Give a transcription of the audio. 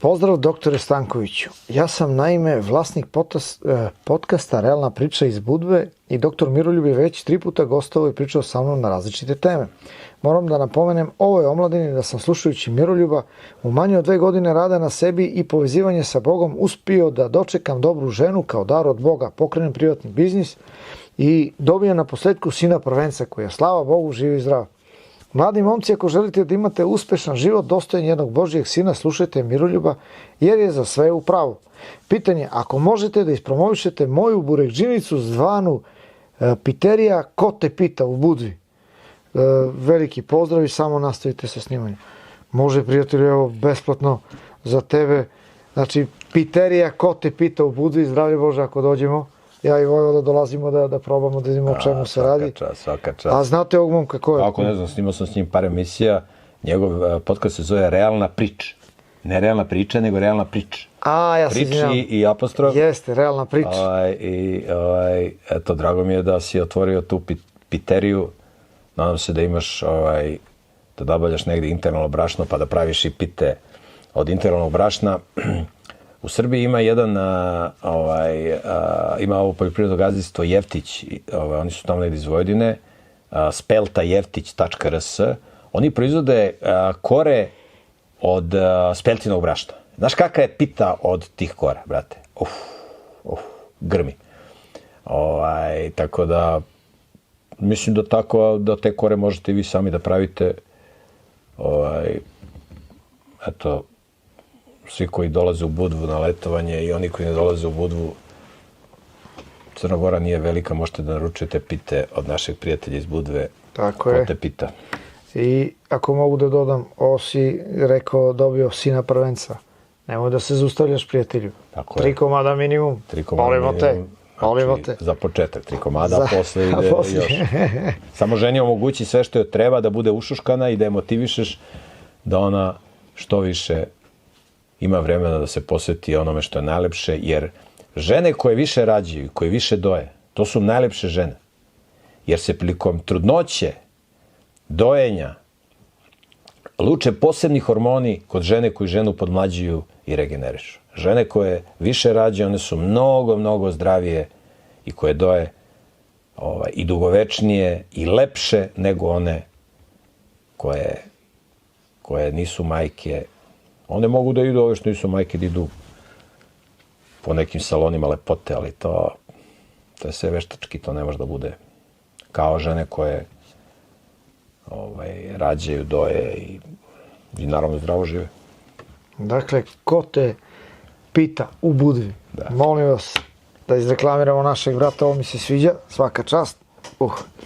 Pozdrav doktore Stankoviću. Ja sam naime vlasnik podcasta Realna priča iz Budve i doktor Miroljub je već 3 puta gostovao i pričao sa mnom na različite teme. Moram da napomenem ovoj omladini da sam slušajući Miroljuba u manje od 2 godine rada na sebi i povezivanje sa Bogom uspio da dočekam dobru ženu kao dar od Boga, pokrenem privatni biznis i dobijem na posledku sina prvenca koji je, slava Bogu, živ i zdrav. Mladi momci, ako želite da imate uspešan život dostojan jednog Božijeg sina, slušajte Miroljuba jer je za sve u pravu. Pitanje, ako možete da ispromovišete moju burekdžinicu zvanu Piterija, ko te pita u Budvi? Veliki pozdrav i samo nastavite sa snimanjem. Može, prijatelju, evo, besplatno za tebe. Znači, Piterija, ko te pita u Budvi, zdravlje Bože ako dođemo. Ja i Vojvo da dolazimo da probamo da vidimo o čemu se radi. Svaka čast. A znate ovog momka ko je? Ako ne znam, snimao sam s njim par emisija. Njegov podcast se zove Realna priča. Ne realna priča, nego realna priča. Ja se izvinjam. Priči i apostrof. Jeste, realna priča. Eto, drago mi je da si otvorio tu piteriju. Nadam se da imaš, da nabavljaš negdje internalno brašno pa da praviš i pite od internalnog brašna. U Srbiji ima ima ovo poljoprivredno gazdinstvo Jeftić, oni su tamo negdje iz Vojvodine, speltajeftić.rs. Oni proizvode kore od speltinog brašna. Znaš kakva je pita od tih kora, brate? Grmi. Tako da, mislim da te kore možete i vi sami da pravite. Eto, svi koji dolaze u Budvu na letovanje i oni koji ne dolaze u Budvu, Crna Gora nije velika, možete da naručujete pite od našeg prijatelja iz Budve. Tako je. Ko te pita. I ako mogu da dodam, ovo si rekao dobio sina prvenca. Nemoj da se zaustavljaš, prijatelju. Tako je. 3 komada minimum. Volimo te. Volimo te. Za početak 3 komada, a posle ide još. Samo ženi omogući sve što joj treba da bude ušuškana i da je motivišeš da ona što više ima vremena da se posveti onome što je najlepše, jer žene koje više rađaju, koje više doje, to su najlepše žene. Jer se prilikom trudnoće, dojenja, luče posebni hormoni kod žene koji ženu podmlađuju i regenerišu. Žene koje više rađaju, one su mnogo, mnogo zdravije i koje doje i dugovečnije i lepše nego one koje nisu majke. One mogu da idu, ove što nisu majke, da idu po nekim salonima lepote, ali to je sve veštački, to ne može da bude kao žene koje rađaju, doje i naravno zdravo žive. Dakle, ko te pita u Budvi? Molim vas da izreklamiramo našeg brata, ovo mi se sviđa, svaka čast.